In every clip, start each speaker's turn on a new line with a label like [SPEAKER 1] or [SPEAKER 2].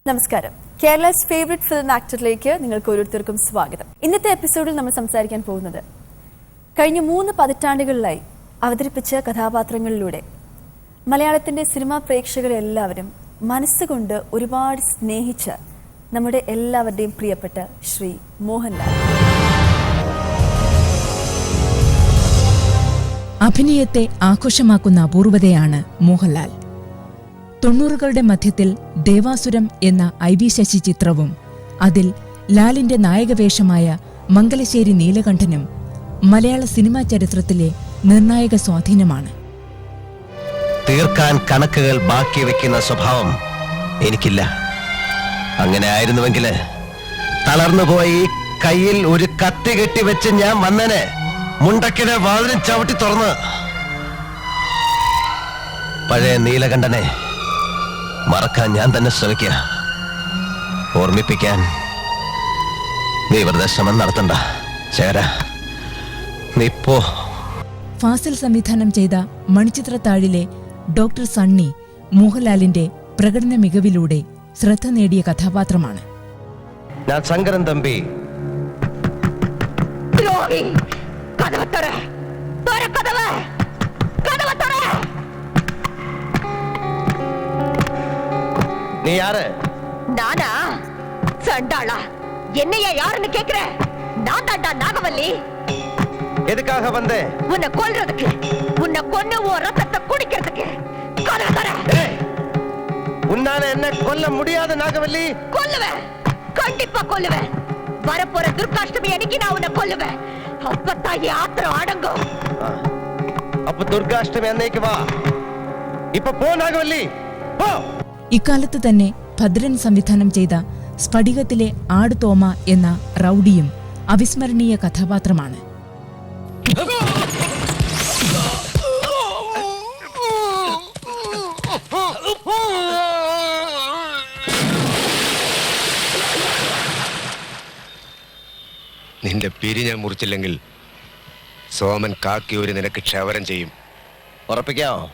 [SPEAKER 1] നമസ്കാരം. Kerala's favourite film ആക്ടറിലേക്ക് നിങ്ങൾക്ക് ഓരോരുത്തർക്കും സ്വാഗതം. ഇന്നത്തെ എപ്പിസോഡിൽ നമ്മൾ സംസാരിക്കാൻ പോകുന്നത് കഴിഞ്ഞ 3 പതിറ്റാണ്ടുകളിലായി അവതരിപ്പിച്ച കഥാപാത്രങ്ങളിലൂടെ മലയാളത്തിന്റെ സിനിമാ പ്രേക്ഷകരെ എല്ലാവരും മനസ്സുകൊണ്ട് ഒരുപാട് സ്നേഹിച്ച നമ്മുടെ എല്ലാവരുടെയും പ്രിയപ്പെട്ട ശ്രീ മോഹൻലാൽ.
[SPEAKER 2] അഭിനയത്തെ ആഘോഷമാക്കുന്ന അപൂർവതയാണ് മോഹൻലാൽ. 90കളുടെ മധ്യത്തിൽ ദേവാസുരം എന്ന IV ശശി ചിത്രവും അതിൽ ലാലിന്റെ നായകവേഷമായ മംഗലശ്ശേരി നീലകണ്ഠനും മലയാള സിനിമാ ചരിത്രത്തിലെ നിർണായക സ്വാധീനമാണ്.
[SPEAKER 3] തീർക്കാൻ കണക്കുകൾ ബാക്കി വെക്കുന്ന സ്വഭാവം എനിക്കില്ല. അങ്ങനെ ആയിരുന്നുവെങ്കിൽ തളർന്നുപോയി കയ്യിൽ ഒരു കത്തി കെട്ടി വെച്ച് ഞാൻ വന്നനെ മുണ്ടക്കിനെ വാതിലും ചവിട്ടി തുറന്ന് പഴയ നീലകണ്ഠനെ മറക്കാൻ ഞാൻ തന്നെ ശ്രമിക്കുക. ഓർമ്മിപ്പിക്കാൻ നീ വെറുതെ ശ്രമം നടത്തണ്ട. ചേര നീ പോ.
[SPEAKER 2] ഫാസിൽ സംവിധാനം ചെയ്ത മണിച്ചിത്രത്താഴിലെ ഡോക്ടർ സണ്ണി മോഹൻലാലിന്റെ പ്രകടന മികവിലൂടെ ശ്രദ്ധ നേടിയ കഥാപാത്രമാണ്.
[SPEAKER 3] ഞാൻ ശങ്കരൻ തമ്പി. நீ யாரு?
[SPEAKER 4] நானா? சண்டாளா, என்னையா யாருன்னு கேக்குற? நான் தாண்டா நாகவல்லி.
[SPEAKER 3] எதுக்காக வந்தே?
[SPEAKER 4] உன்னை கொல்றதுக்கு, உன்னை கொன்னு உன் ரத்தத்தை குடிக்கிறதுக்கு. கதவை தர.
[SPEAKER 3] உன்னால என்ன கொல்ல முடியாது நாகவல்லி?
[SPEAKER 4] கொல்லுவேன், கண்டிப்பா கொல்லுவேன். வரப்போற துர்காஷ்டமி அன்னைக்கு நான் உன்னை கொல்லுவேன். அப்பத்தான் என் ஆத்திரம் அடங்கும்.
[SPEAKER 3] அப்ப துர்காஷ்டமி அன்னைக்கு வா. இப்ப போ நாகவல்லி, போ.
[SPEAKER 2] ഇക്കാലത്ത് തന്നെ ഭദ്രൻ സംവിധാനം ചെയ്ത സ്ഫടികത്തിലെ ആട് തോമ എന്ന റൌഡിയും അവിസ്മരണീയ കഥാപാത്രമാണ്.
[SPEAKER 5] നിന്റെ പിരി ഞാൻ മുറിച്ചില്ലെങ്കിൽ സോമൻ കാക്കി ഒരു നിനക്ക് ക്ഷവരം ചെയ്യും.
[SPEAKER 3] ഉറപ്പിക്കാമോ?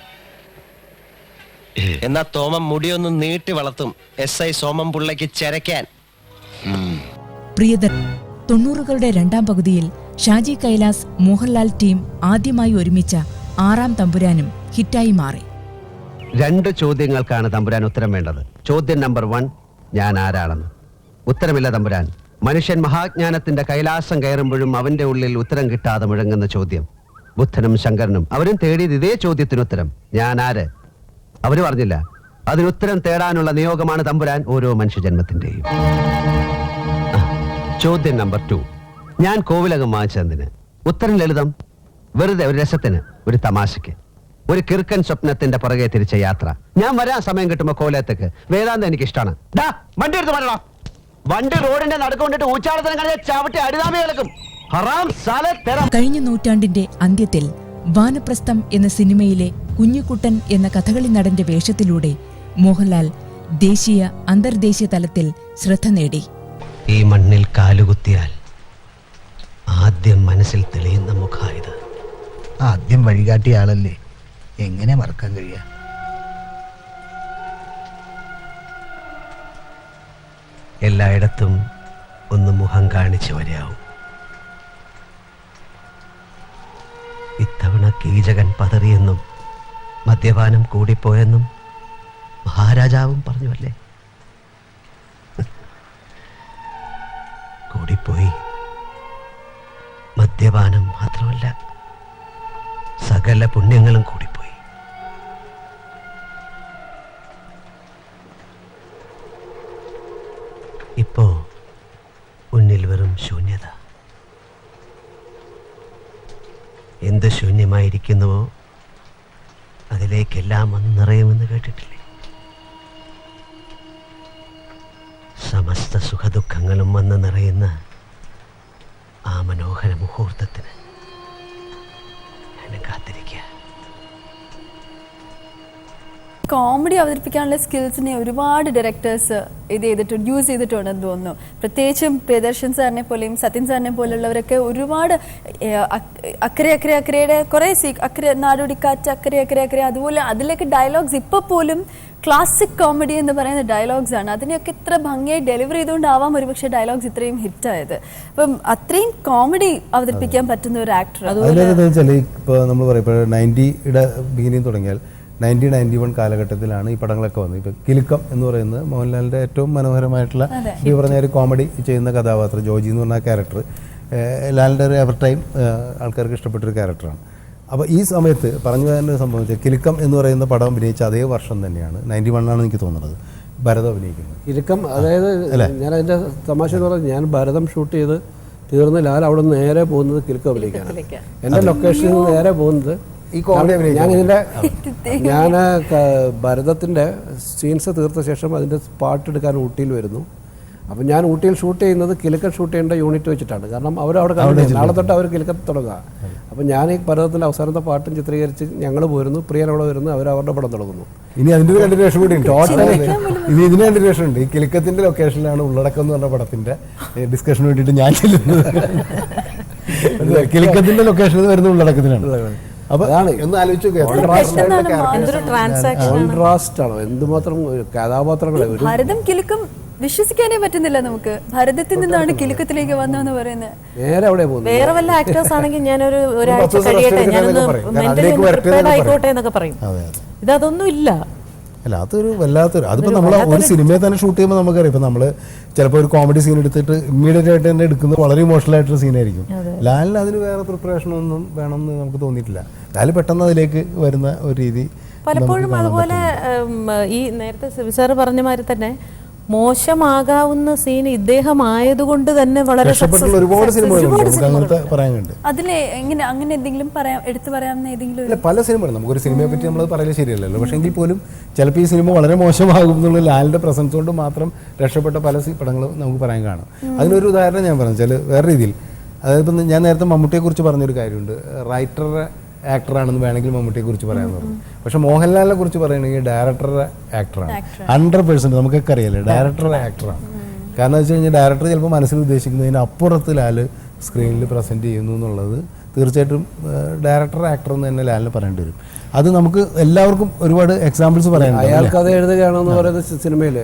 [SPEAKER 3] എന്നാ തോമം മുടിയൊന്നും നീട്ടി വളർത്തും. SI സോമം പുള്ളയ്ക്ക് ചെരക്കാൻ.
[SPEAKER 2] പ്രിയദർ 90കളുടെ രണ്ടാം പകുതിയിൽ ഷാജി കൈലാസ് മോഹൻലാൽ ടീം ആദ്യമായി ഒരുമിച്ച ആറാം തമ്പുരാനും ഹിറ്റായി മാറി.
[SPEAKER 6] 2 ചോദ്യങ്ങൾക്കാണ് തമ്പുരാൻ ഉത്തരം വേണ്ടത്. ചോദ്യം നമ്പർ 1, ഞാൻ ആരാണെന്ന്. ഉത്തരമില്ല തമ്പുരാൻ. മനുഷ്യൻ മഹാജ്ഞാനത്തിന്റെ കൈലാസം കയറുമ്പോഴും അവന്റെ ഉള്ളിൽ ഉത്തരം കിട്ടാതെ മുഴങ്ങുന്ന ചോദ്യം. ബുദ്ധനും ശങ്കരനും അവരും തേടിയത് ഇതേ ചോദ്യത്തിനുത്തരം. ഞാൻ ആര്? അവര് പറഞ്ഞില്ല. അതിനുത്തരം തേടാനുള്ള നിയോഗമാണ് തമ്പുരാൻ ഓരോ മനുഷ്യജന്മത്തിന്റെയും. ചോദ്യം നമ്പർ 2, ഞാൻ കോവിലകം വാങ്ങിച്ചതിന്. ഉത്തരം ലളിതം. വെറുതെ ഒരു രസത്തിന്, ഒരു തമാശയ്ക്ക്, ഒരു കിർക്കൻ സ്വപ്നത്തിന്റെ പുറകെ തിരിച്ച യാത്ര. ഞാൻ വരാൻ സമയം കിട്ടുമ്പോ കോലത്തേക്ക്. വേദാന്തം എനിക്ക് ഇഷ്ടമാണ്. വണ്ടി എടുത്ത് പറയണോ? വണ്ടി റോഡിന്റെ നടുക്കൊണ്ടിട്ട് ഊച്ചാളത്തിനും കഴിഞ്ഞ ചവിട്ടി അടിതാമി കേൾക്കും.
[SPEAKER 2] കഴിഞ്ഞ നൂറ്റാണ്ടിന്റെ അന്ത്യത്തിൽ വാനപ്രസ്ഥം എന്ന സിനിമയിലെ കുഞ്ഞുകുട്ടൻ എന്ന കഥകളി നടന്റെ വേഷത്തിലൂടെ മോഹൻലാൽ ദേശീയ അന്തർദേശീയ തലത്തിൽ ശ്രദ്ധ നേടി.
[SPEAKER 6] ഈ മണ്ണിൽ കാലുകുത്തിയാൽ ആദ്യം മനസ്സിൽ തെളിയുന്ന മുഖായത്.
[SPEAKER 7] ആദ്യം വഴികാട്ടിയ ആളല്ലേ, എങ്ങനെ മറക്കാൻ കഴിയാ?
[SPEAKER 6] എല്ലായിടത്തും ഒന്ന് മുഖം കാണിച്ചു വരാവും. ഇത്തവണ കീചകൻ പതറിയെന്നും മദ്യപാനം കൂടിപ്പോയെന്നും മഹാരാജാവും പറഞ്ഞുവല്ലേ? കൂടിപ്പോയി. മദ്യപാനം മാത്രമല്ല, സകല പുണ്യങ്ങളും കൂടിപ്പോയി. ഇപ്പോ മുന്നിൽ വെറും ശൂന്യത. എന്ത് ശൂന്യമായിരിക്കുന്നുവോ അതിലേക്കെല്ലാം വന്ന് നിറയുമെന്ന് കേട്ടിട്ടില്ലേ? സമസ്ത സുഖദുഃഖങ്ങളും വന്ന് നിറയുന്ന ആ മനോഹര മുഹൂർത്തത്തിന് ഞാൻ കാത്തിരിക്കുക.
[SPEAKER 1] കോമഡി അവതരിപ്പിക്കാനുള്ള സ്കിൽസിനെ ഒരുപാട് ഡയറക്ടേഴ്സ് യൂസ് ചെയ്തിട്ടുണ്ടെന്ന് തോന്നുന്നു. പ്രത്യേകിച്ചും പ്രിയദർശൻ സാറിനെ പോലെയും സത്യൻ സാറിനെ പോലുള്ളവരൊക്കെ ഒരുപാട് അക്കരയുടെ കുറേ അക്കരെ നാടോടിക്കാറ്റ് അക്കരെ അതുപോലെ അതിലേക്ക് ഡയലോഗ്സ് ഇപ്പോൾ പോലും ക്ലാസിക് കോമഡി എന്ന് പറയുന്ന ഡയലോഗ്സ് ആണ്. അതിനെയൊക്കെ ഇത്ര ഭംഗിയായി ഡെലിവർ ചെയ്തുകൊണ്ടാവാം ഒരുപക്ഷെ ഡയലോഗ്സ് ഇത്രയും ഹിറ്റായത്. അപ്പം അത്രയും കോമഡി അവതരിപ്പിക്കാൻ പറ്റുന്ന ഒരു ആക്ടർ.
[SPEAKER 8] അതിലെന്താ വെച്ചാൽ ഇപ്പോൾ നമ്മൾ പറയും ഇപ്പോൾ 90യുടെ ബിഗിനിങ് തുടങ്ങിയാൽ 91 കാലഘട്ടത്തിലാണ് ഈ പടങ്ങളൊക്കെ വന്നത്. ഇപ്പോൾ കിലുക്കം എന്ന് പറയുന്നത് മോഹൻലാലിൻ്റെ ഏറ്റവും മനോഹരമായിട്ടുള്ള ഈ പറഞ്ഞ ഒരു കോമഡി ചെയ്യുന്ന കഥാപാത്രം ജോജി എന്ന് പറഞ്ഞ ക്യാരക്ടർ ലാലിൻ്റെ ഒരു എവർ ടൈം ആൾക്കാർക്ക് ഇഷ്ടപ്പെട്ടൊരു ക്യാരക്ടറാണ്. അപ്പോൾ ഈ സമയത്ത് പറഞ്ഞു തന്നെ സംഭവിച്ചത് കിലുക്കം എന്ന് പറയുന്ന പടം അഭിനയിച്ച അതേ വർഷം തന്നെയാണ് 91 എനിക്ക് തോന്നുന്നത് ഭരതം അഭിനയിക്കുന്നത്.
[SPEAKER 9] കിലുക്കം അതായത് ഞാൻ അതിൻ്റെ തമാശ എന്ന് പറഞ്ഞാൽ ഞാൻ ഭരതം ഷൂട്ട് ചെയ്ത് തീർന്ന് ലാൽ അവിടെ നിന്ന് നേരെ പോകുന്നത് കിലുക്കം അഭിനയിക്കാനാണ്. എൻ്റെ ലൊക്കേഷനിൽ നിന്ന് നേരെ പോകുന്നത്
[SPEAKER 8] ഈ കോമഡി
[SPEAKER 9] ഞാൻ ഭരതത്തിൻ്റെ സീൻസ് തീർത്ത ശേഷം അതിൻ്റെ പാട്ടെടുക്കാൻ ഊട്ടിയിൽ വരുന്നു. അപ്പം ഞാൻ ഊട്ടിയിൽ ഷൂട്ട് ചെയ്യുന്നത് കിലുക്കം ഷൂട്ട് ചെയ്യേണ്ട യൂണിറ്റ് വെച്ചിട്ടാണ്. കാരണം അവരവിടെ കണ്ടു നാളെ തൊട്ട് അവർ കിലുക്കത്ത് തുടങ്ങുക. അപ്പം ഞാൻ ഈ ഭരതത്തിൻ്റെ അവസാനത്തെ പാട്ടും ചിത്രീകരിച്ച് ഞങ്ങൾ പോരുന്നു, പ്രിയൻ അവിടെ വരുന്നു, അവരുടെ പടം തുടങ്ങുന്നു.
[SPEAKER 8] ഇനി അതിൻ്റെ ഒരു കണ്ടിന്യൂഷൻ കൂടി ഉണ്ട്. ഇതിന് കണ്ടിന്യൂഷൻ ഉണ്ട്. ഈ കിലുക്കത്തിൻ്റെ ലൊക്കേഷനിലാണ് ഉള്ളടക്കം എന്ന് പറഞ്ഞ പടത്തിൻ്റെ ഡിസ്കഷന് വേണ്ടിയിട്ട് ഞാൻ ചെല്ലുന്നത്. കിലുക്കത്തിൻ്റെ ലൊക്കേഷനിൽ വരുന്ന ഉള്ളടക്കത്തിനാണ്. അപ്പൊ ഒന്ന് ആലോചിച്ചു
[SPEAKER 9] കോൺട്രാസ്റ്റ് ആണോ എന്തുമാത്രം കഥാപാത്രങ്ങളെ.
[SPEAKER 1] ഭരതം കിലുക്കം വിശ്വസിക്കാനേ പറ്റുന്നില്ല നമുക്ക്. ഭരതത്തിൽ നിന്നാണ് കിലുക്കത്തിലേക്ക് വന്നതെന്ന് പറയുന്നത്.
[SPEAKER 9] നേരെ അവിടെ പോകുന്നു.
[SPEAKER 10] വേറെ വല്ല ആക്ടേഴ്സ് ആണെങ്കിൽ ഞാനൊരു ഒരാഴ്ച കഴിയട്ടെ, ഞാനൊന്ന് മെന്റലി പ്രിപ്പയർഡ് ആയിക്കോട്ടെ എന്നൊക്കെ പറയും. ഇതൊന്നും ഇല്ല.
[SPEAKER 8] അല്ല അതൊരു വല്ലാത്തൊരു അതിപ്പോൾ നമ്മൾ ഒരു സിനിമയെ തന്നെ ഷൂട്ട് ചെയ്യുമ്പോൾ നമുക്കറിയാം. ഇപ്പം നമ്മൾ ചിലപ്പോൾ ഒരു കോമഡി സീൻ എടുത്തിട്ട് ഇമ്മീഡിയറ്റ് ആയിട്ട് തന്നെ എടുക്കുന്നത് വളരെ ഇമോഷണൽ ആയിട്ടൊരു സീനായിരിക്കും. ലാലിന് അതിന് വേറെ പ്രിപ്പറേഷൻ ഒന്നും വേണമെന്ന് നമുക്ക് തോന്നിയിട്ടില്ല. ലാൽ പെട്ടെന്ന് അതിലേക്ക് വരുന്ന ഒരു രീതി
[SPEAKER 10] പലപ്പോഴും. അതുപോലെ ഈ നേരത്തെ സിബി സാറ് പറഞ്ഞ മാതിരി തന്നെ മോശമാകാവുന്ന സീൻ ഇദ്ദേഹം ആയതുകൊണ്ട് തന്നെ വളരെ
[SPEAKER 8] ഒരുപാട് സിനിമകളുണ്ട് പറയാനുണ്ട്.
[SPEAKER 1] അതിലെ എങ്ങനെ അങ്ങനെ എന്തെങ്കിലും എടുത്തു പറയാവുന്ന ഏതെങ്കിലും
[SPEAKER 8] പല സിനിമകളും നമുക്കൊരു സിനിമയെ പറ്റി നമ്മൾ പറയല് ശരിയല്ലല്ലോ. പക്ഷേ എങ്കിൽ പോലും ചിലപ്പോൾ ഈ സിനിമ വളരെ മോശമാകും എന്നുള്ള ലാലിൻ്റെ പ്രസൻസ് കൊണ്ട് മാത്രം രക്ഷപ്പെട്ട പല പടങ്ങളും നമുക്ക് പറയാൻ കാണും. അതിനൊരു ഉദാഹരണം ഞാൻ പറഞ്ഞു വെച്ചാൽ വേറെ രീതിയിൽ, അതായത് ഇപ്പം ഞാൻ നേരത്തെ മമ്മൂട്ടിയെക്കുറിച്ച് പറഞ്ഞൊരു കാര്യമുണ്ട്. റൈറ്ററുടെ ആക്ടറാണെന്ന് വേണമെങ്കിൽ മമ്മൂട്ടിയെ കുറിച്ച് പറയാമെന്ന് പറഞ്ഞു. പക്ഷെ മോഹൻലാലിനെ കുറിച്ച് പറയുകയാണെങ്കിൽ ഡയറക്ടറുടെ ആക്ടറാണ്. 100% നമുക്കൊക്കെ അറിയാലോ ഡയറക്ടറുടെ ആക്ടറാണ്. കാരണം വെച്ച് കഴിഞ്ഞാൽ ഡയറക്ടർ ചിലപ്പോൾ മനസ്സിൽ ഉദ്ദേശിക്കുന്നതിന് അപ്പുറത്ത് ലാല് സ്ക്രീനിൽ പ്രസൻറ്റ് ചെയ്യുന്നു എന്നുള്ളത് തീർച്ചയായിട്ടും ഡയറക്ടർ ആക്ടർ എന്ന് തന്നെ ലാലിന് പറയേണ്ടി വരും. അത് നമുക്ക് എല്ലാവർക്കും ഒരുപാട് എക്സാമ്പിൾസ് പറയാനുണ്ട്.
[SPEAKER 9] അയാൾക്ക് അത് എഴുതുകയാണെന്ന് പറയുന്നത് സിനിമയിൽ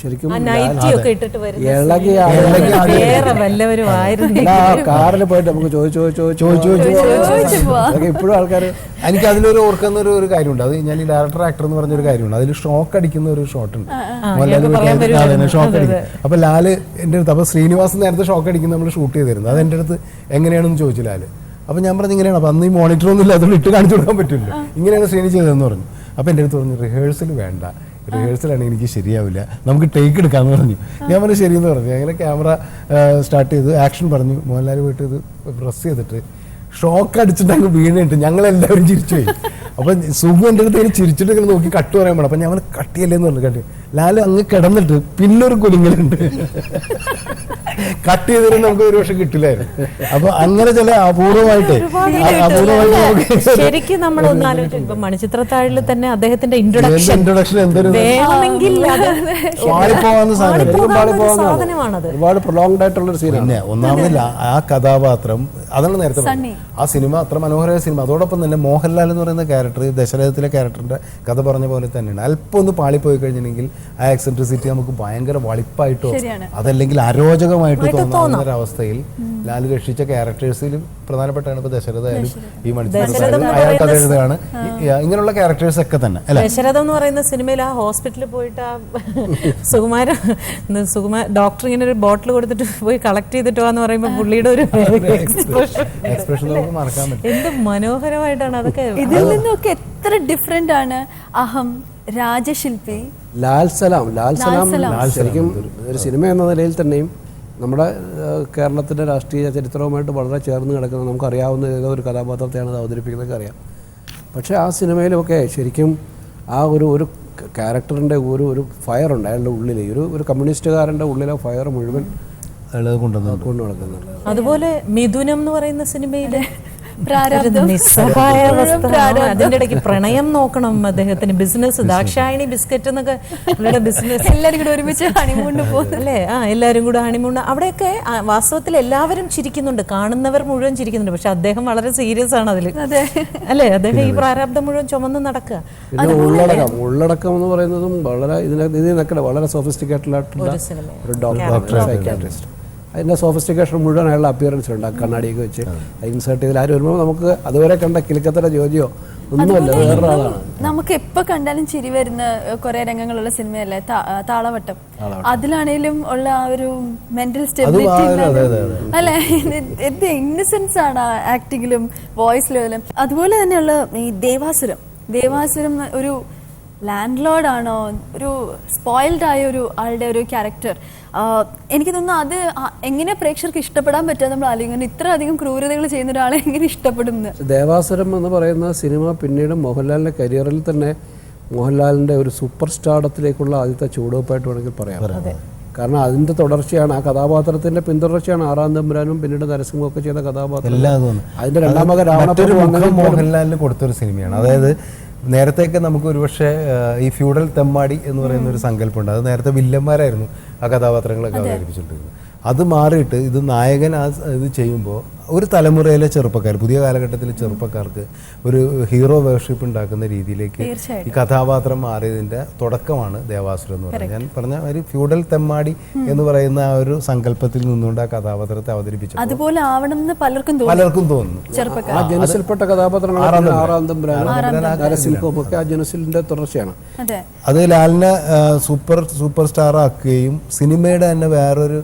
[SPEAKER 9] ശരിക്കും കാറിൽ പോയിട്ട് നമുക്ക് ഇപ്പോഴും ആൾക്കാർ
[SPEAKER 8] എനിക്ക് അതിലൊരു ഓർക്കുന്ന ഒരു കാര്യമുണ്ട്. അത് ഞാൻ ഈ ഡയറക്ടർ ആക്ടർ എന്ന് പറഞ്ഞൊരു കാര്യമുണ്ട്. അതിൽ ഷോക്ക് അടിക്കുന്ന ഒരു ഷോട്ടുണ്ട്. ഷോക്ക് അടിക്കും. അപ്പൊ ലാല് എൻ്റെ അടുത്ത്, അപ്പൊ ശ്രീനിവാസൻ നേരത്തെ ഷോക്ക് അടിക്കുന്ന നമ്മൾ ഷൂട്ട് ചെയ്തിരുന്നു. അത് എൻ്റെ അടുത്ത് എങ്ങനെയാണെന്ന് ചോദിച്ചു ലാല്. അപ്പൊ ഞാൻ പറഞ്ഞു ഇങ്ങനെയാണ്. അപ്പൊ അന്ന് ഈ മോണിറ്റർ ഒന്നും ഇല്ല, അതുകൊണ്ട് ഇട്ട് കാണിച്ചു കൊടുക്കാൻ പറ്റില്ല. ഇങ്ങനെയാണ് ശ്രീനി ചെയ്തതെന്ന് പറഞ്ഞു. അപ്പൊ എൻ്റെ അടുത്ത് പറഞ്ഞു റിഹേഴ്സൽ വേണ്ട, റിഹേഴ്സലാണെങ്കിൽ എനിക്ക് ശരിയാവില്ല, നമുക്ക് ടേക്ക് എടുക്കാമെന്ന് പറഞ്ഞു. ഞാൻ പറഞ്ഞു ശരിയെന്ന് പറഞ്ഞു. അങ്ങനെ ക്യാമറ സ്റ്റാർട്ട് ചെയ്തു, ആക്ഷൻ പറഞ്ഞു. മോഹൻലാൽ പോയിട്ട് ഇത് പ്രസ് ചെയ്തിട്ട് ഷോക്ക് അടിച്ചിട്ട് അങ്ങ് വീണിട്ട് ഞങ്ങളെല്ലാവരും ചിരിച്ചു പോയി. അപ്പം സുഖം എൻ്റെ അടുത്ത് ചിരിച്ചിട്ട് ഇങ്ങനെ നോക്കി കട്ട് പറയാൻ പാടില്ല. അപ്പം ഞാൻ കട്ടിയല്ലേന്ന് പറഞ്ഞു. കട്ട് ലാല് അങ്ങ് കിടന്നിട്ട് പിന്നൊരു കുലുങ്ങലുണ്ട്. കട്ട് ചെയ്തിട്ട് നമുക്ക് ഒരു പക്ഷെ കിട്ടില്ലായിരുന്നു. അപ്പൊ അങ്ങനെ ചില അപൂർവമായിട്ട്
[SPEAKER 10] ശരിക്കും നമ്മൾ ഒന്ന് ആലോചിച്ചു. മണിച്ചിത്രത്താഴിൽ തന്നെ അദ്ദേഹത്തിന്റെ ഇൻട്രൊഡക്ഷൻ
[SPEAKER 8] എന്തൊരു
[SPEAKER 10] സാധനമാണത്.
[SPEAKER 9] ഒരുപാട് പ്രൊലോങ്ഡ് ആയിട്ടുള്ള സീൻ.
[SPEAKER 8] പിന്നെ ഒന്നാമതില്ല ആ കഥാപാത്രം, അതാണ് നേരത്തെ ആ സിനിമ അത്ര മനോഹരമായ സിനിമ. അതോടൊപ്പം തന്നെ മോഹൻലാൽ എന്ന് പറയുന്ന ക്യാരക്ടർ ദശരഥത്തിലെ ക്യാരക്ടറിന്റെ കഥ പറഞ്ഞ പോലെ തന്നെയാണ്. അല്പം ഒന്ന് പാളിപ്പോയി കഴിഞ്ഞിട്ടുണ്ടെങ്കിൽ ആ എക്സെൻട്രിസിറ്റി നമുക്ക് ഭയങ്കര വളിപ്പായിട്ടോ അതല്ലെങ്കിൽ അരോചകമായിട്ടോ തോന്നുന്ന ഒരവസ്ഥയിൽ ലാല് രക്ഷിച്ച ക്യാരക്ടേഴ്സിലും പ്രധാനപ്പെട്ടാണ് ഇപ്പൊ ദശരഥ ആയാലും ഈ മണിച്ചിത്രത്താഴിലും അയാൾ കഥ എഴുതുകയാണ്. ഇങ്ങനെയുള്ള ക്യാരക്ടേഴ്സ് ഒക്കെ തന്നെ അല്ലെ.
[SPEAKER 10] ദശരഥം എന്ന് പറയുന്ന സിനിമയിൽ ആ ഹോസ്പിറ്റലിൽ പോയിട്ട് ആ സുകുമാര ഡോക്ടർ ഇങ്ങനെ ഒരു ബോട്ടിൽ കൊടുത്തിട്ട് പോയി കളക്ട് ചെയ്തിട്ടോ എന്ന് പറയുമ്പോൾ പുള്ളിയുടെ ഒരു
[SPEAKER 8] എക്സ്പ്രഷൻ നമുക്ക് മറക്കാൻ പറ്റും.
[SPEAKER 10] എന്ത് മനോഹരമായിട്ടാണ് അതൊക്കെ.
[SPEAKER 1] ഇതിൽ നിന്നൊക്കെ എത്ര ഡിഫറെന്റ് ആണ് അഹം, രാജശില്പി,
[SPEAKER 9] ലാൽ സലാം. ശരിക്കും ഒരു സിനിമ എന്ന നിലയിൽ തന്നെയും നമ്മുടെ കേരളത്തിൻ്റെ രാഷ്ട്രീയ ചരിത്രവുമായിട്ട് വളരെ ചേർന്ന് കിടക്കുന്ന നമുക്കറിയാവുന്ന ഏതോ ഒരു കഥാപാത്രത്തെയാണ് അത് അവതരിപ്പിക്കുന്നതൊക്കെ അറിയാം. പക്ഷേ ആ സിനിമയിലൊക്കെ ശരിക്കും ആ ഒരു ക്യാരക്ടറിൻ്റെ ഒരു ഫയറുണ്ട് അയാളുടെ ഉള്ളിൽ. ഒരു കമ്മ്യൂണിസ്റ്റുകാരൻ്റെ ഉള്ളിലെ ഫയർ മുഴുവൻ
[SPEAKER 8] കൊണ്ടു നടക്കുന്നുണ്ട്.
[SPEAKER 10] അതുപോലെ മിഥുനം എന്ന് പറയുന്ന സിനിമയിൽ നിസ്സഹായ അവസ്ഥ. അതിന്റെ ഇടയ്ക്ക് പ്രണയം നോക്കണം അദ്ദേഹത്തിന്, ബിസിനസ്, ദാക്ഷായണി ബിസ്ക്കറ്റ് എന്നൊക്കെ പുള്ളിയുടെ ബിസിനസ്.
[SPEAKER 1] എല്ലാവരും കൂടെ ഒരുമിച്ച് ഹണിമൂണിന് പോകുന്നു
[SPEAKER 10] അല്ലേ? എല്ലാവരും കൂടെ ഹണിമൂൺ. അവിടെയൊക്കെ വാസ്തവത്തിൽ എല്ലാവരും ചിരിക്കുന്നുണ്ട്, കാണുന്നവർ മുഴുവൻ ചിരിക്കുന്നുണ്ട്. പക്ഷെ അദ്ദേഹം വളരെ സീരിയസ് ആണ് അതിൽ, അല്ലേ? അദ്ദേഹം ഈ പ്രാരാബ്ദം മുഴുവൻ ചുമന്ന് നടക്കുക.
[SPEAKER 9] പിന്നെ ഉള്ളടക്കം എന്ന് പറയുന്നതും വളരെ ഇതിനൊക്കെ വളരെ സോഫിസ്റ്റിക്കേറ്റഡ് ആയിട്ടുള്ള ഒരു ഡോക്ടർ, സൈക്കാട്രിസ്റ്റ്. അതിൻ്റെ സോഫിസ്റ്റിക്കേഷൻ മുഴുവൻ അയാളുടെ അപ്പിയറൻസിലുണ്ട്. കണ്ണാടിയൊക്കെ വെച്ച് ഇൻസേർട്ട് ചെയ്ത് ആരും വരുമ്പോൾ നമുക്ക് അതുവരെ കണ്ട കിലുക്കത്തര ജോലിയോ ഒന്നുമല്ല, വേറൊരാളാണ്.
[SPEAKER 1] നമുക്ക് എപ്പോ കണ്ടാലും ചിരി വരുന്ന കുറെ രംഗങ്ങളുള്ള സിനിമയല്ലേ താളവട്ടം. അതിലാണേലും ഉള്ള ആ ഒരു മെന്റൽ സ്റ്റെബിലിറ്റി അല്ലെ, എന്ത് ഇന്നസെൻസ് ആണ് ആക്ടിങ്ങിലും വോയിസിലും. അതുപോലെ തന്നെയുള്ള ഈ ദേവാസുരം ഒരു ലാൻഡ് ലോർഡ് ആണോ, ഒരു സ്പോയിൽഡ് ആയ ഒരു ആളുടെ ഒരു ക്യാരക്ടർ. എനിക്ക് തോന്നുന്നു അത് എങ്ങനെ പ്രേക്ഷകർക്ക് ഇഷ്ടപ്പെടാൻ പറ്റുക നമ്മൾ ആലോചിക്കുന്നത്. ഇത്ര അധികം ക്രൂരതകൾ ചെയ്യുന്ന ഒരാളെ എങ്ങനെ ഇഷ്ടപ്പെടും?
[SPEAKER 9] ദേവാസുരം എന്ന് പറയുന്ന സിനിമ പിന്നീട് മോഹൻലാലിൻ്റെ കരിയറിൽ തന്നെ മോഹൻലാലിൻ്റെ ഒരു സൂപ്പർ സ്റ്റാർഡത്തിലേക്കുള്ള ആദ്യത്തെ ചുവടുവെപ്പായിട്ട് വേണമെങ്കിൽ പറയാം. കാരണം അതിൻ്റെ തുടർച്ചയാണ്, ആ കഥാപാത്രത്തിൻ്റെ പിന്തുടർച്ചയാണ് ആറാം തമ്പുരാനും പിന്നീട് നരസിംഹം ഒക്കെ ചെയ്ത കഥാപാത്രം. അതിൻ്റെ രണ്ടാം മകൻ
[SPEAKER 8] മോഹൻലാലിന് കൊടുത്തൊരു സിനിമയാണ്. അതായത് നേരത്തെയൊക്കെ നമുക്ക് ഒരുപക്ഷെ ഈ ഫ്യൂഡൽ തെമ്മാടി എന്ന് പറയുന്ന ഒരു സങ്കല്പമുണ്ട്. അത് നേരത്തെ വില്ലന്മാരായിരുന്നു ആ കഥാപാത്രങ്ങളൊക്കെ അവതരിപ്പിച്ചിട്ടുള്ളത്. അത് മാറിയിട്ട് ഇത് നായകൻ ഇത് ചെയ്യുമ്പോൾ ഒരു തലമുറയിലെ ചെറുപ്പക്കാർ, പുതിയ കാലഘട്ടത്തിലെ ചെറുപ്പക്കാർക്ക് ഒരു ഹീറോ വേർഷിപ്പ് ഉണ്ടാക്കുന്ന രീതിയിലേക്ക് ഈ കഥാപാത്രം മാറിയതിൻ്റെ തുടക്കമാണ് ദേവാസുരം എന്ന് പറയുന്നത്. ഞാൻ പറഞ്ഞ ഒരു ഫ്യൂഡൽ തെമ്മാടി എന്ന് പറയുന്ന ആ ഒരു സങ്കല്പത്തിൽ നിന്നുകൊണ്ട് ആ കഥാപാത്രത്തെ അവതരിപ്പിച്ചു.
[SPEAKER 1] അതുപോലെ ആവണമെന്ന് പലർക്കും തോന്നുന്നു.
[SPEAKER 9] ആ ജനസിൽപ്പെട്ട കഥാപാത്രങ്ങൾ ആറാം തമ്പുരാനും നരസിംഹവും ഒക്കെ ആ ജനസിലിന്റെ തുടർച്ചയാണ്.
[SPEAKER 8] അത് ലാലിനെ സൂപ്പർ സ്റ്റാർ ആക്കുകയും സിനിമയുടെ തന്നെ വേറൊരു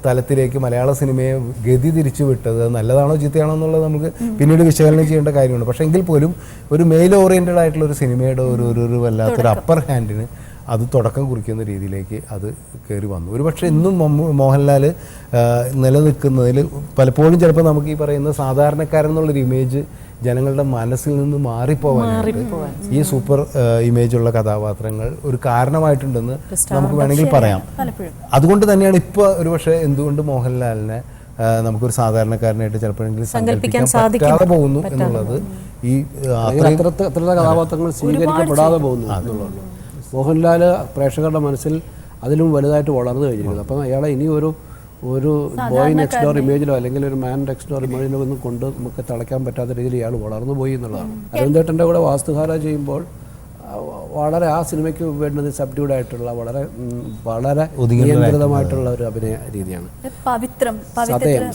[SPEAKER 8] തലത്തിലേക്ക് മലയാള സിനിമയെ ഗതി തിരിച്ചു വിട്ടത് നല്ലതാണോ ചീത്തയാണോ എന്നുള്ളത് നമുക്ക് പിന്നീട് വിശകലനം ചെയ്യേണ്ട കാര്യമാണ്. പക്ഷേ എങ്കിൽ പോലും ഒരു മെയിൽ ഓറിയൻറ്റഡ് ആയിട്ടുള്ള ഒരു സിനിമയുടെ ഒരു വല്ലാത്തൊരു അപ്പർ ഹാൻഡിന് അത് തുടക്കം കുറിക്കുന്ന രീതിയിലേക്ക് അത് കയറി വന്നു. ഒരു പക്ഷേ ഇന്നും മോഹൻലാൽ നിലനിൽക്കുന്നതിൽ പലപ്പോഴും ചിലപ്പോൾ നമുക്ക് ഈ പറയുന്ന സാധാരണക്കാരൻ എന്നുള്ളൊരു ഇമേജ് ജനങ്ങളുടെ മനസ്സിൽ നിന്ന് മാറിപ്പോവാനായിട്ട് ഈ സൂപ്പർ ഇമേജുള്ള കഥാപാത്രങ്ങൾ ഒരു കാരണമായിട്ടുണ്ടെന്ന് നമുക്ക് വേണമെങ്കിൽ പറയാം. അതുകൊണ്ട് തന്നെയാണ് ഇപ്പോൾ ഒരുപക്ഷെ എന്തുകൊണ്ട് മോഹൻലാലിനെ നമുക്കൊരു സാധാരണക്കാരനായിട്ട് ചിലപ്പോഴെങ്കിലും സങ്കല്പിക്കാൻ പറ്റാതെ പോകുന്നു എന്നുള്ളത് ഈ
[SPEAKER 9] അത്തരത്തിലുള്ള കഥാപാത്രങ്ങൾ സ്വീകരിക്കപ്പെടാതെ പോകുന്നു എന്നുള്ളത്. മോഹൻലാൽ പ്രേക്ഷകരുടെ മനസ്സിൽ അതിലും വലുതായിട്ട് വളർന്നു കഴിഞ്ഞിരിക്കുന്നു. അപ്പം അയാളെ ഇനി ഒരു ബോയ് നെക്സ്റ്റ് ഡോർ ഇമേജിലോ അല്ലെങ്കിൽ ഒരു മാൻ നെക്സ്റ്റ് ഡോർ ഇമേജിലോ ഒന്നും കൊണ്ട് നമുക്ക് തളയ്ക്കാൻ പറ്റാത്ത രീതിയിൽ ഇയാൾ വളർന്നു പോയി എന്നുള്ളതാണ്. അരുൺദേട്ടൻ്റെ കൂടെ വാസ്തുഹാര ചെയ്യുമ്പോൾ വളരെ ആ സിനിമയ്ക്ക് വേണ്ടത് സബ്ഡ്യൂഡ് ആയിട്ടുള്ള വളരെ നിയന്ത്രിതമായിട്ടുള്ള ഒരു അഭിനയ രീതിയാണ്.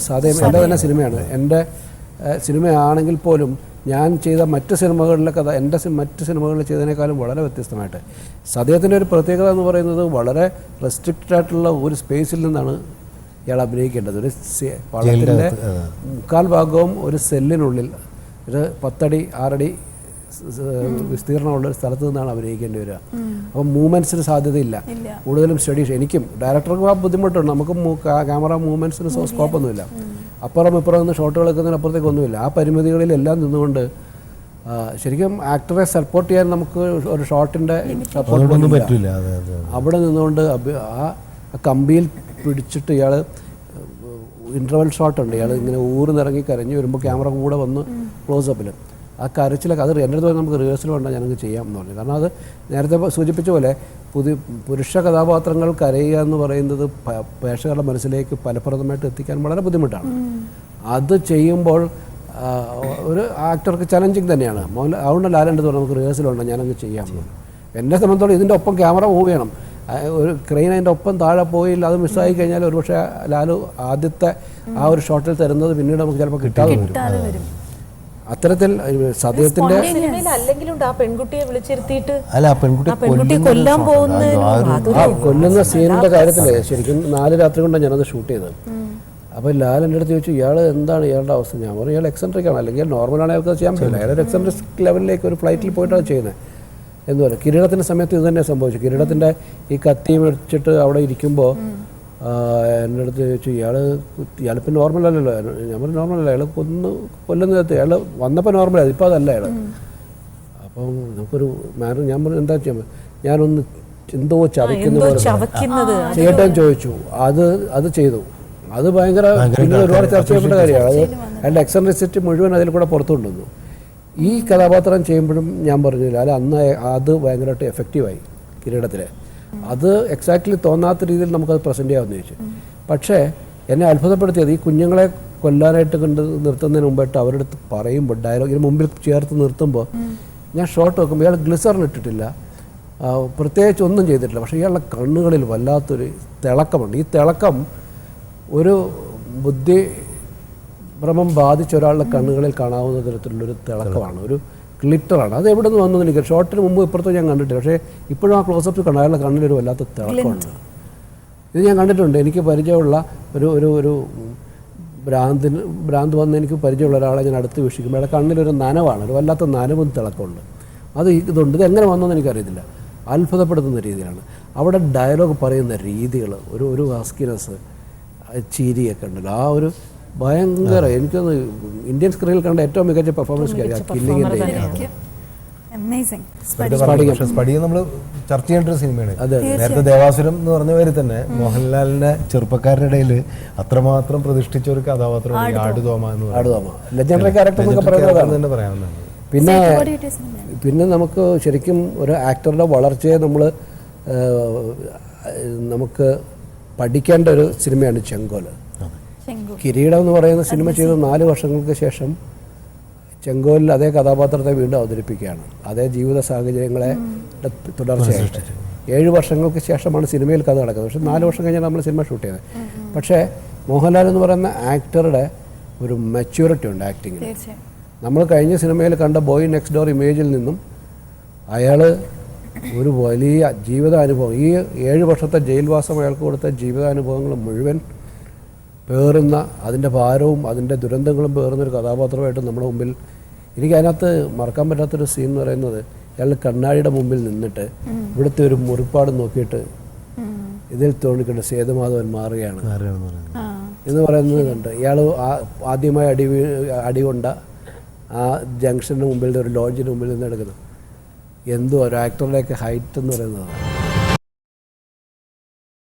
[SPEAKER 9] സതയം എൻ്റെ തന്നെ സിനിമയാണ്. എൻ്റെ സിനിമയാണെങ്കിൽ പോലും ഞാൻ ചെയ്ത മറ്റ് സിനിമകളിലെ കഥ എൻ്റെ മറ്റ് സിനിമകളിൽ ചെയ്തതിനേക്കാളും വളരെ വ്യത്യസ്തമായിട്ട്. സതയത്തിൻ്റെ ഒരു പ്രത്യേകത എന്ന് പറയുന്നത് വളരെ റെസ്ട്രിക്റ്റഡ് ആയിട്ടുള്ള ഒരു സ്പേസിൽ നിന്നാണ് ഇയാൾ അഭിനയിക്കേണ്ടത്. ഒരു വളത്തിൻ്റെ 3/4 ഭാഗവും ഒരു സെല്ലിനുള്ളിൽ ഒരു 10 അടി 6 അടി വിസ്തീർണമുള്ള ഒരു സ്ഥലത്ത് നിന്നാണ് അഭിനയിക്കേണ്ടി വരിക. അപ്പം മൂവ്മെൻറ്റ്സിന് സാധ്യതയില്ല. കൂടുതലും സ്റ്റഡീസ് എനിക്കും ഡയറക്ടർക്കും ആ ബുദ്ധിമുട്ടുണ്ട്. നമുക്കും ക്യാമറ മൂവ്മെൻറ്റ്സിന് സ്കോപ്പൊന്നുമില്ല. അപ്പുറം ഇപ്പുറം നിന്ന് ഷോട്ടുകൾ എടുക്കുന്നതിനപ്പുറത്തേക്ക് ഒന്നുമില്ല. ആ പരിമിതികളിലെല്ലാം നിന്നുകൊണ്ട് ശരിക്കും ആക്ടറെ സപ്പോർട്ട് ചെയ്യാൻ നമുക്ക് ഒരു ഷോട്ടിൻ്റെ സപ്പോർട്ട് പറ്റില്ല. അവിടെ നിന്നുകൊണ്ട് ആ കമ്പിയിൽ പിടിച്ചിട്ട് ഇയാൾ ഇൻ്റർവൽ ഷോട്ടുണ്ട്. ഇയാൾ ഇങ്ങനെ ഊർന്നിറങ്ങി കരഞ്ഞ് വരുമ്പോൾ ക്യാമറ കൂടെ വന്ന് ക്ലോസപ്പിൽ ആ കരച്ചിലൊക്കെ അത് എൻ്റെ അടുത്ത് നമുക്ക് റിഹേഴ്സൽ വേണ്ട ഞങ്ങൾക്ക് ചെയ്യാം എന്ന് പറഞ്ഞു. കാരണം അത് നേരത്തെ സൂചിപ്പിച്ച പോലെ പുരുഷ കഥാപാത്രങ്ങൾ കരയുക എന്ന് പറയുന്നത് പ്രേക്ഷകരുടെ മനസ്സിലേക്ക് ഫലപ്രദമായിട്ട് എത്തിക്കാൻ വളരെ ബുദ്ധിമുട്ടാണ്. അത് ചെയ്യുമ്പോൾ ഒരു ആക്ടർക്ക് ചലഞ്ചിങ് തന്നെയാണ്. അതുകൊണ്ട് ലാലേൻ്റെ തോന്നുന്നു നമുക്ക് റിഹേഴ്സൽ വേണ്ട ഞാനങ്ങ് ചെയ്യാം. എന്നെ സംബന്ധിച്ചോളം ഇതിൻ്റെ ഒപ്പം ക്യാമറ മൂവ് ചെയ്യണം. ഒരു ക്രെയിൻ അതിൻ്റെ ഒപ്പം താഴെ പോയില്ല, അത് മിസ്സായി കഴിഞ്ഞാൽ ഒരുപക്ഷെ ലാലു ആദ്യത്തെ ആ ഒരു ഷോട്ടിൽ തരുന്നത് പിന്നീട് നമുക്ക് ചിലപ്പോൾ കിട്ടാതെ വരും. അത്തരത്തിൽ സത്യത്തിന്റെ കൊല്ലുന്ന സീനിന്റെ കാര്യത്തില് ശരിക്കും 4 രാത്രി കൊണ്ടാണ് ഞാനത് ഷൂട്ട് ചെയ്തത്. അപ്പോൾ ലാൽ എൻ്റെ അടുത്ത് ചോദിച്ചു ഇയാൾ എന്താണ് ഇയാളുടെ അവസ്ഥ. ഞാൻ പറഞ്ഞു ഇയാൾ എക്സെൻട്രിക് ആണ്, അല്ലെങ്കിൽ നോർമലാണ് അയാൾക്ക് ചെയ്യാൻ പറ്റില്ല. അയാൾ ഒരു എക്സെൻട്രിക് ലെവലിലേക്ക് ഒരു ഫ്ലൈറ്റിൽ പോയിട്ടാണ് ചെയ്യുന്നത് എന്ന് പറയും. കിരീടത്തിൻ്റെ സമയത്ത് ഇത് തന്നെ സംഭവിച്ചു. കിരീടത്തിൻ്റെ ഈ കത്തിയും വെച്ചിട്ട് അവിടെ ഇരിക്കുമ്പോൾ എൻ്റെ അടുത്ത് ചോദിച്ചു ഇയാളിപ്പോൾ നോർമലല്ലല്ലോ. ഞാൻ പറഞ്ഞു നോർമലല്ല, അയാൾ കൊല്ലുന്നത് അയാൾ വന്നപ്പോൾ നോർമലായി, ഇപ്പോൾ അതല്ല അയാൾ. അപ്പം നമുക്കൊരു ഞാൻ പറഞ്ഞു എന്താ ചെയ്യാൻ, ഞാനൊന്ന് എന്തോ ചവയ്ക്കുന്നത് ചെയ്യട്ടെ ചോദിച്ചു. അത് ചെയ്തു. അത് ഭയങ്കര പിന്നെ ഒരുപാട് ചർച്ച ചെയ്യപ്പെട്ട കാര്യമാണ്. അത് അതിൻ്റെ എക്സെൻട്രിസിറ്റി മുഴുവൻ അതിൽ കൂടെ പുറത്തു കൊണ്ടുവന്നു. ഈ കഥാപാത്രം ചെയ്യുമ്പോഴും ഞാൻ പറഞ്ഞില്ല അല്ല അന്ന് അത് ഭയങ്കരമായിട്ട് എഫക്റ്റീവായി കിരീടത്തിൽ. അത് എക്സാക്ട്ലി തോന്നാത്ത രീതിയിൽ നമുക്കത് പ്രസൻറ്റ് ചെയ്യാമെന്ന് ചോദിച്ചു. പക്ഷേ എന്നെ അത്ഭുതപ്പെടുത്തിയത് ഈ കുഞ്ഞുങ്ങളെ കൊല്ലാനായിട്ട് കണ്ട് നിർത്തുന്നതിന് മുമ്പായിട്ട് അവരുടെ അടുത്ത് പറയുമ്പോൾ ഡയലോഗിന് മുമ്പിൽ ചേർത്ത് നിർത്തുമ്പോൾ ഞാൻ ഷോട്ട് വെക്കുമ്പോൾ ഇയാൾ ഗ്ലിസറിൻ ഇട്ടിട്ടില്ല, പ്രത്യേകിച്ച് ഒന്നും ചെയ്തിട്ടില്ല. പക്ഷേ ഇയാളുടെ കണ്ണുകളിൽ വല്ലാത്തൊരു തിളക്കമുണ്ട്. ഈ തിളക്കം ഒരു ബുദ്ധി ഭ്രമം ബാധിച്ച ഒരാളുടെ കണ്ണുകളിൽ കാണാവുന്ന തരത്തിലുള്ളൊരു തിളക്കമാണ്, ഒരു ഗ്ലിറ്ററാണ്. അത് എവിടെ നിന്ന് വന്നു എനിക്ക് ഷോട്ടിന് മുമ്പ് ഇപ്പുറത്തും ഞാൻ കണ്ടിട്ടില്ല. പക്ഷേ ഇപ്പോഴും ആ ക്ലോസപ്പിൽ കണ്ട അയാളുടെ കണ്ണിലൊരു വല്ലാത്ത തിളക്കമുണ്ട്. ഇത് ഞാൻ കണ്ടിട്ടുണ്ട്. എനിക്ക് പരിചയമുള്ള ഒരു ഭ്രാന്ത് വന്ന് എനിക്ക് പരിചയമുള്ള ഒരാളെ ഞാൻ അടുത്ത് വീക്ഷിക്കുമ്പോൾ അയാളുടെ കണ്ണിലൊരു നനവാണ്, ഒരു വല്ലാത്ത നനവും തിളക്കമുണ്ട്. അത് ഇതുണ്ട്. ഇതെങ്ങനെ വന്നെന്ന് എനിക്കറിയത്തില്ല. അത്ഭുതപ്പെടുത്തുന്ന രീതിയിലാണ്. അവിടെ ഡയലോഗ് പറയുന്ന രീതികൾ, ഒരു ഹസ്കിനെസ്, ചിരിയൊക്കെ ഉണ്ടല്ലോ, ആ ഒരു ഭയങ്കര എനിക്കൊന്ന് ഇന്ത്യൻ സ്ക്രീനിൽ കണ്ട ഏറ്റവും മികച്ച പെർഫോമൻസ് കില്ലിങ്ങിൻ്റെ.
[SPEAKER 8] സ്പടികം നമ്മൾ ചർച്ച ചെയ്യേണ്ട ഒരു സിനിമയാണ്. നേരത്തെ ദേവാസുരം എന്ന് പറഞ്ഞ പേര് തന്നെ മോഹൻലാലിന്റെ ചെറുപ്പക്കാരുടെ ഇടയിൽ അത്രമാത്രം പ്രതിഷ്ഠിച്ച ഒരു കഥാപാത്രമാണ് ആടുതോമ എന്ന് പറയുന്നത്.
[SPEAKER 9] ലെജൻഡറി ക്യാരക്ടർ
[SPEAKER 8] തന്നെ പറയാവുന്നതാണ്.
[SPEAKER 9] പിന്നെ നമുക്ക് ശരിക്കും ഒരു ആക്ടറുടെ വളർച്ചയെ നമുക്ക് പഠിക്കേണ്ട ഒരു സിനിമയാണ് ചെങ്കോൽ. കിരീടം എന്ന് പറയുന്ന സിനിമ ചെയ്ത് 4 വർഷങ്ങൾക്ക് ശേഷം ചെങ്കോലിൽ അതേ കഥാപാത്രത്തെ വീണ്ടും അവതരിപ്പിക്കുകയാണ്. അതേ ജീവിത സാഹചര്യങ്ങളെ തുടർച്ചയായിട്ട് 7 വർഷങ്ങൾക്ക് ശേഷമാണ് സിനിമയിൽ കഥ നടക്കുന്നത്. പക്ഷേ 4 വർഷം കഴിഞ്ഞാൽ നമ്മൾ സിനിമ ഷൂട്ട് ചെയ്തത്. പക്ഷേ മോഹൻലാൽ എന്ന് പറയുന്ന ആക്ടറുടെ ഒരു മെച്യൂരിറ്റി ഉണ്ട് ആക്ടിങ്ങിൽ. നമ്മൾ കഴിഞ്ഞ സിനിമയിൽ കണ്ട ബോയ് നെക്സ്റ്റ് ഡോർ ഇമേജിൽ നിന്നും അയാൾ ഒരു വലിയ ജീവിതാനുഭവം, ഈ 7 വർഷത്തെ ജയിൽവാസം അയാൾക്ക് കൊടുത്ത ജീവിതാനുഭവങ്ങൾ മുഴുവൻ പേറുന്ന, അതിൻ്റെ ഭാരവും അതിൻ്റെ ദുരന്തങ്ങളും പേറുന്നൊരു കഥാപാത്രമായിട്ട് നമ്മുടെ മുമ്പിൽ. എനിക്ക് അതിനകത്ത് മറക്കാൻ പറ്റാത്തൊരു സീൻ എന്ന് പറയുന്നത് അയാൾ കണ്ണാടിയുടെ മുമ്പിൽ നിന്നിട്ട് ഇവിടുത്തെ ഒരു മുറിപ്പാട് നോക്കിയിട്ട് ഇതിൽ തോന്നിക്കൊണ്ട് സേതുമാധവൻ മാറുകയാണ് എന്ന് പറയുന്നത്. ഇയാൾ ആദ്യമായി അടികൊണ്ട ആ ജംഗ്ഷന് മുമ്പിൽ ഒരു ലോഡ്ജിന് മുമ്പിൽ നിന്ന് എടുക്കുന്നത് എന്തോ ഒരു ആക്ടറിലേക്ക് ഹൈറ്റ് എന്ന് പറയുന്നത്.